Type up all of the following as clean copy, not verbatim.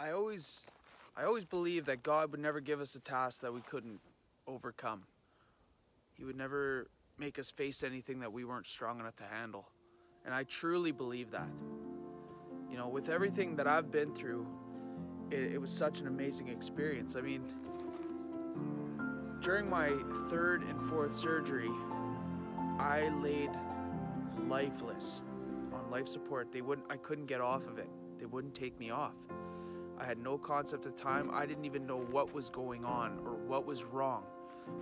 I always believed that God would never give us a task that we couldn't overcome. He would never make us face anything that we weren't strong enough to handle. And I truly believe that. You know, with everything that I've been through, it was such an amazing experience. I mean, during my third and fourth surgery, I laid lifeless on life support. I couldn't get off of it. They wouldn't take me off. I had no concept of time. I didn't even know what was going on or what was wrong,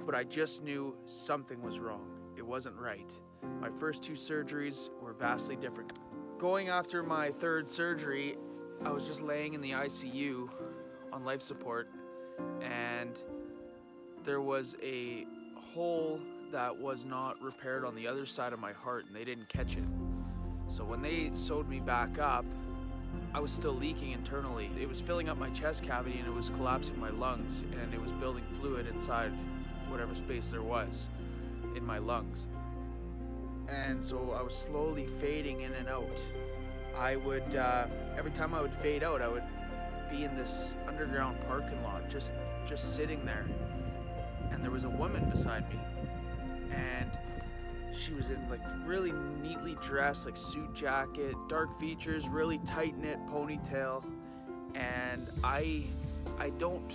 but I just knew something was wrong. It wasn't right. My first two surgeries were vastly different. Going after my third surgery, I was just laying in the ICU on life support, and there was a hole that was not repaired on the other side of my heart, and they didn't catch it. So when they sewed me back up, I was still leaking internally. It was filling up my chest cavity and it was collapsing my lungs, and it was building fluid inside whatever space there was in my lungs. And so I was slowly fading in and out. I would, every time I would fade out, I would be in this underground parking lot, just sitting there. And there was a woman beside me, and she was in like really neatly dressed, like suit jacket, dark features, really tight knit ponytail. And I don't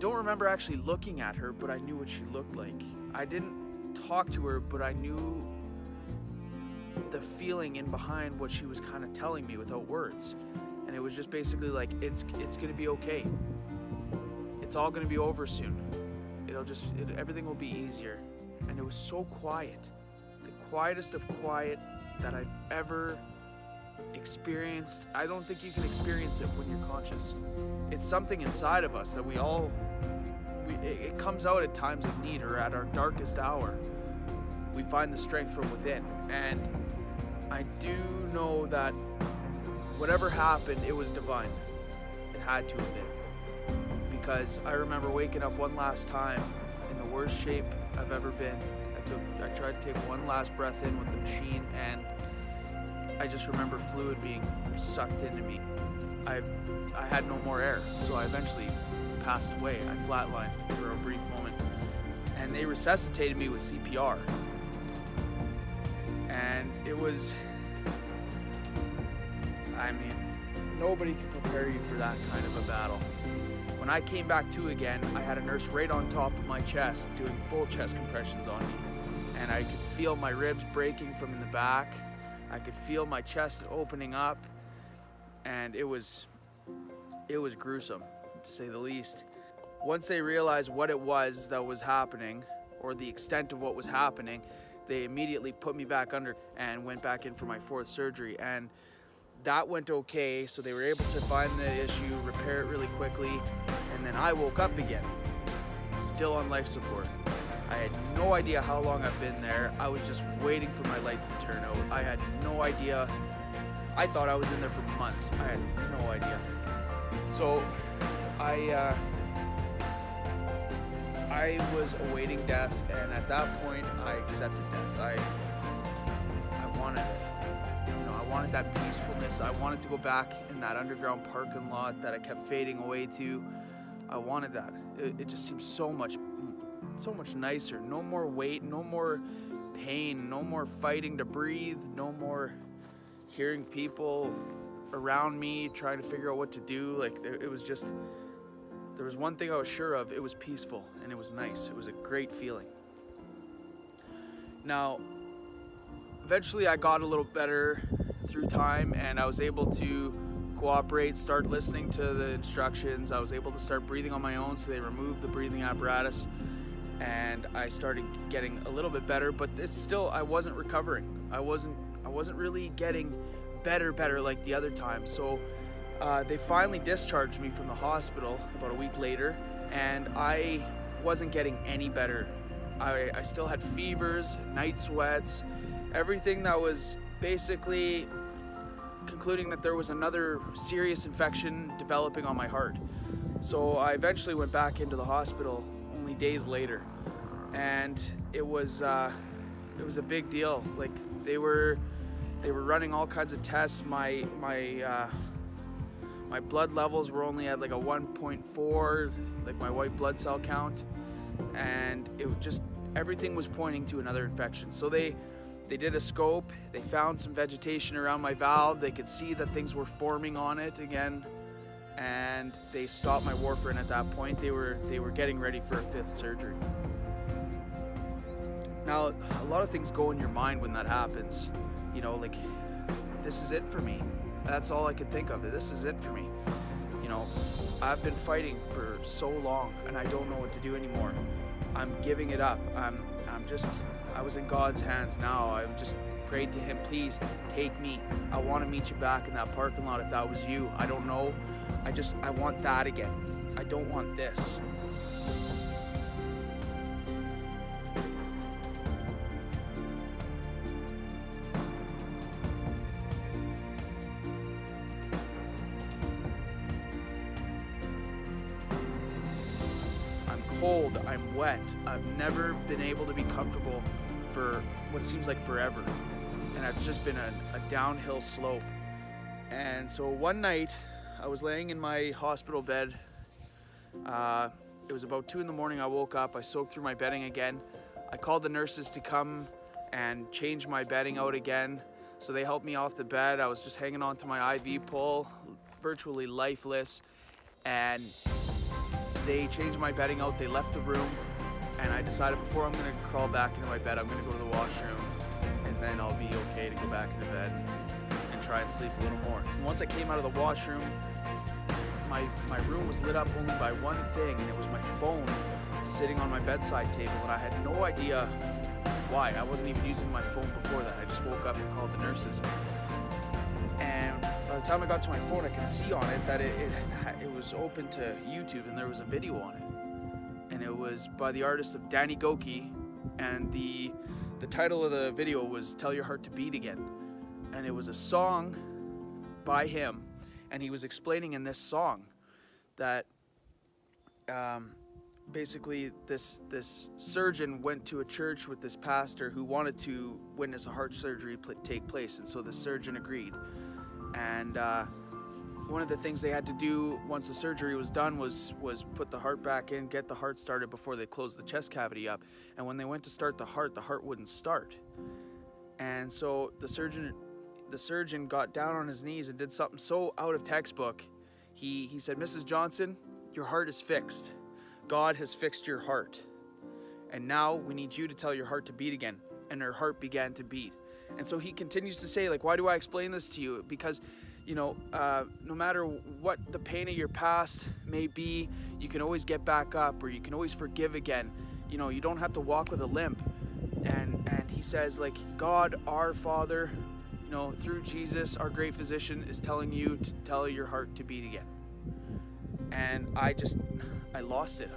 remember actually looking at her, but I knew what she looked like. I didn't talk to her, but I knew the feeling in behind what she was kind of telling me without words. And it was just basically like, it's gonna be okay. It's all gonna be over soon. Everything will be easier. And it was so quiet, the quietest of quiet that I've ever experienced. I don't think you can experience it when you're conscious. It's something inside of us that it comes out at times of need or at our darkest hour. We find the strength from within. And I do know that whatever happened, it was divine. It had to have been. Because I remember waking up one last time in the worst shape I've ever been. I tried to take one last breath in with the machine, and I just remember fluid being sucked into me. I had no more air, so I eventually passed away. I flatlined for a brief moment, and they resuscitated me with CPR. And it was, I mean, nobody can prepare you for that kind of a battle. When I came back to again, I had a nurse right on top of my chest doing full chest compressions on me. And I could feel my ribs breaking from in the back. I could feel my chest opening up. And it was gruesome, to say the least. Once they realized what it was that was happening, or the extent of what was happening, they immediately put me back under and went back in for my fourth surgery. And that went okay, so they were able to find the issue, repair it really quickly, and then I woke up again, still on life support. I had no idea how long I've been there. I was just waiting for my lights to turn out. I had no idea. I thought I was in there for months. I had no idea. So I was awaiting death, and at that point I accepted death. I wanted it. I wanted that peacefulness. I wanted to go back in that underground parking lot that I kept fading away to. I wanted that. It just seemed so much nicer. No more weight, no more pain, no more fighting to breathe, no more hearing people around me trying to figure out what to do. Like, it was just, there was one thing I was sure of. It was peaceful and it was nice. It was a great feeling. Now, eventually I got a little better through time, and I was able to cooperate, start listening to the instructions. I was able to start breathing on my own, so they removed the breathing apparatus, and I started getting a little bit better, but it's still, I wasn't recovering. I wasn't really getting better like the other time. So they finally discharged me from the hospital about a week later, and I wasn't getting any better. I still had fevers, night sweats, everything that was basically concluding that there was another serious infection developing on my heart. So I eventually went back into the hospital only days later, and it was a big deal. Like, they were running all kinds of tests. My My blood levels were only at like a 1.4, like my white blood cell count, and everything was pointing to another infection. So they did a scope, they found some vegetation around my valve, they could see that things were forming on it again, and they stopped my warfarin at that point. They were getting ready for a 5th surgery. Now, a lot of things go in your mind when that happens. You know, like, this is it for me. That's all I could think of. This is it for me. You know, I've been fighting for so long and I don't know what to do anymore. I'm giving it up. I was in God's hands now. I just prayed to him, please take me. I want to meet you back in that parking lot if that was you. I don't know. I want that again. I don't want this. Cold, I'm wet. I've never been able to be comfortable for what seems like forever. And I've just been a downhill slope. And so one night I was laying in my hospital bed. It was about 2 in the morning. I woke up, I soaked through my bedding again. I called the nurses to come and change my bedding out again. So they helped me off the bed. I was just hanging on to my IV pole, virtually lifeless. And they changed my bedding out, they left the room, and I decided before I'm gonna crawl back into my bed, I'm gonna go to the washroom, and then I'll be okay to go back into bed and try and sleep a little more. And once I came out of the washroom, my room was lit up only by one thing, and it was my phone sitting on my bedside table, and I had no idea why. I wasn't even using my phone before that. I just woke up and called the nurses. And by the time I got to my phone, I could see on it that it was open to YouTube, and there was a video on it. And it was by the artist of Danny Gokey, and the title of the video was Tell Your Heart to Beat Again. And it was a song by him, and he was explaining in this song that basically this surgeon went to a church with this pastor who wanted to witness a heart surgery take place, and so the surgeon agreed. And one of the things they had to do once the surgery was done was put the heart back in, get the heart started before they closed the chest cavity up. And when they went to start the heart wouldn't start. And so the surgeon got down on his knees and did something so out of textbook. He said, "Mrs. Johnson, your heart is fixed. God has fixed your heart. And now we need you to tell your heart to beat again." And her heart began to beat. And so he continues to say, like, why do I explain this to you? Because, you know, no matter what the pain of your past may be, you can always get back up, or you can always forgive again. You know, you don't have to walk with a limp. And he says, like, God, our Father, you know, through Jesus, our great physician, is telling you to tell your heart to beat again. And I lost it.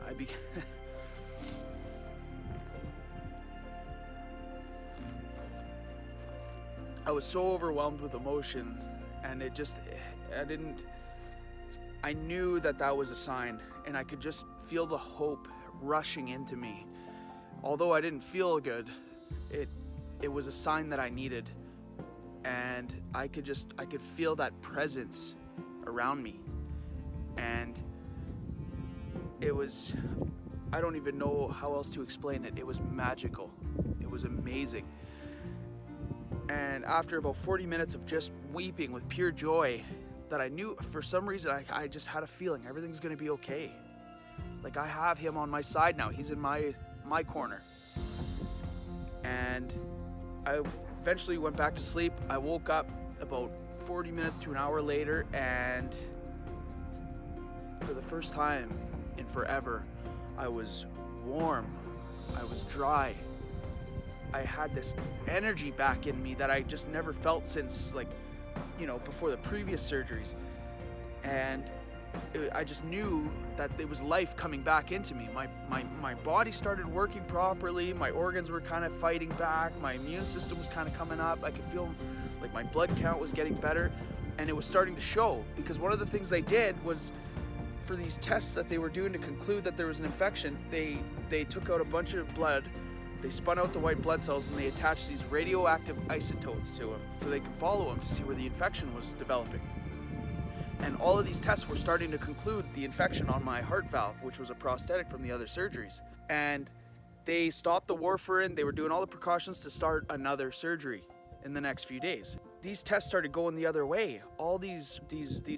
I was so overwhelmed with emotion, and I knew that was a sign, and I could just feel the hope rushing into me. Although I didn't feel good, it was a sign that I needed, and I could feel that presence around me. And it was, I don't even know how else to explain it. It was magical. It was amazing. And after about 40 minutes of just weeping with pure joy, that I knew for some reason I just had a feeling everything's gonna be okay. Like, I have him on my side now. He's in my corner. And I eventually went back to sleep. I woke up about 40 minutes to an hour later, and for the first time in forever, I was warm. I was dry. I had this energy back in me that I just never felt since, like, you know, before the previous surgeries. And I just knew that there was life coming back into me. My body started working properly. My organs were kind of fighting back. My immune system was kind of coming up. I could feel like my blood count was getting better, and it was starting to show, because one of the things they did was, for these tests that they were doing to conclude that there was an infection, they took out a bunch of blood. They spun out the white blood cells, and they attached these radioactive isotopes to them so they could follow them to see where the infection was developing. And all of these tests were starting to conclude the infection on my heart valve, which was a prosthetic from the other surgeries. And they stopped the warfarin. They were doing all the precautions to start another surgery in the next few days. These tests started going the other way. All these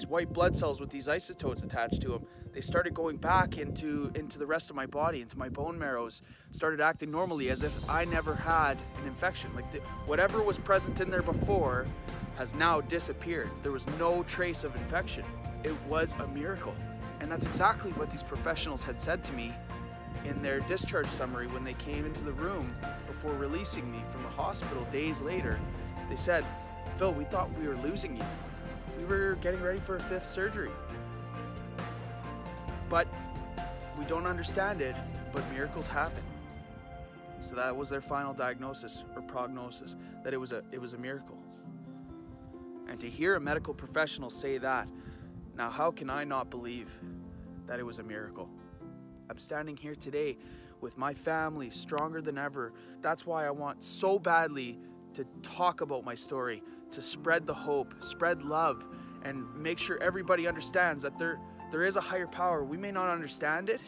white blood cells with these isotopes attached to them, they started going back into the rest of my body, into my bone marrows, started acting normally as if I never had an infection. Like whatever was present in there before has now disappeared. There was no trace of infection. It was a miracle. And that's exactly what these professionals had said to me in their discharge summary when they came into the room before releasing me from the hospital days later. They said, "Phil, we thought we were losing you. We were getting ready for a 5th surgery. But we don't understand it, but miracles happen." So that was their final diagnosis or prognosis, that it was a miracle. And to hear a medical professional say that, now how can I not believe that it was a miracle? I'm standing here today with my family, stronger than ever. That's why I want so badly to talk about my story, to spread the hope, spread love, and make sure everybody understands that there is a higher power. We may not understand it,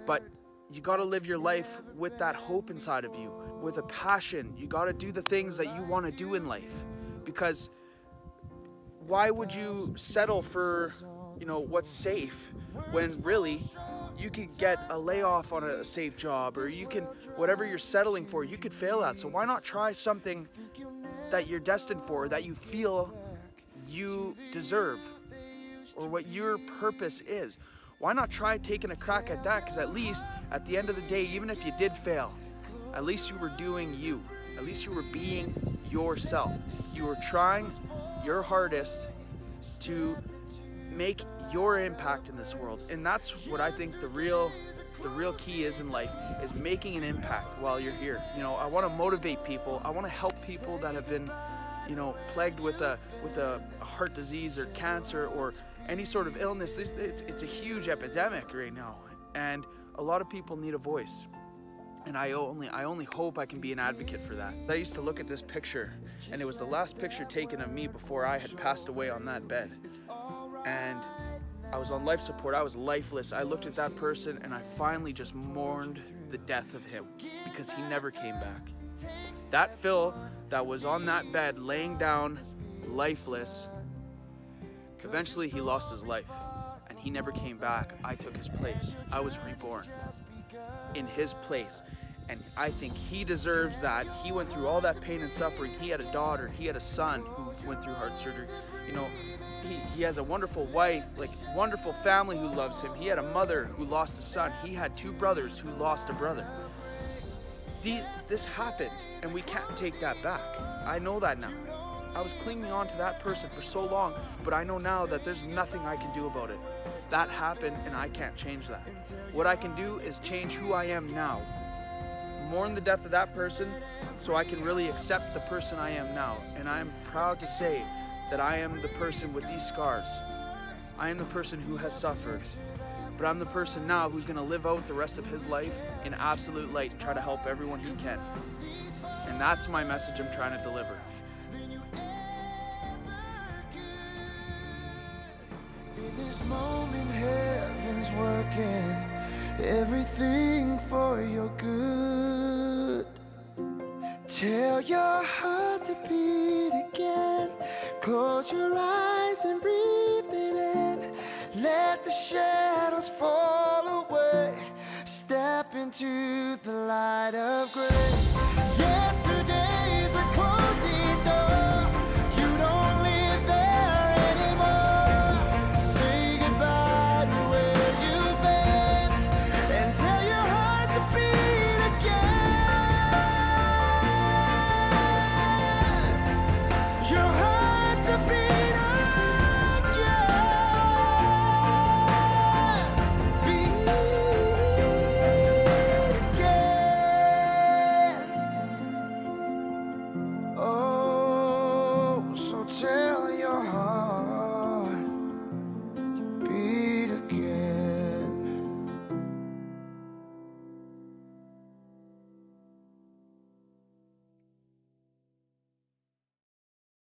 but you gotta live your life with that hope inside of you, with a passion. You gotta do the things that you wanna do in life, because why would you settle for, what's safe when really you could get a layoff on a safe job, or you can, whatever you're settling for, you could fail at. So why not try something that you're destined for, that you feel you deserve, or what your purpose is? Why not try taking a crack at that? Because at least at the end of the day, even if you did fail, at least you were doing you. At least you were being yourself. You were trying your hardest to make your impact in this world. And that's what I think the real key is in life, is making an impact while you're here. I want to motivate people. I want to help people that have been, plagued with a heart disease or cancer or any sort of illness. It's a huge epidemic right now, and a lot of people need a voice. And I only hope I can be an advocate for that. I used to look at this picture, and it was the last picture taken of me before I had passed away on that bed. And I was on life support. I was lifeless. I looked at that person, and I finally just mourned the death of him, because he never came back. That Phil that was on that bed, laying down, lifeless, eventually he lost his life, and he never came back. I took his place. I was reborn in his place, and I think he deserves that. He went through all that pain and suffering. He had a daughter, he had a son who went through heart surgery. He has a wonderful wife, wonderful family who loves him. He had a mother who lost a son. He had 2 brothers who lost a brother. This happened, and we can't take that back. I know that now. I was clinging on to that person for so long, but I know now that there's nothing I can do about it. That happened, and I can't change that. What I can do is change who I am now. Mourn the death of that person so I can really accept the person I am now. And I am proud to say that I am the person with these scars. I am the person who has suffered. But I'm the person now who's going to live out the rest of his life in absolute light and try to help everyone he can. And that's my message I'm trying to deliver. In this moment, heaven's working everything for your good. Tell your heart to beat again. Close your eyes and breathe it in. Let the shadows fall away. Step into the light of grace. Yesterday's a closing door. You don't live there anymore. Say goodbye to where you've been and tell your heart to beat again. Your heart to beat again. Beat again. Oh, so tell your heart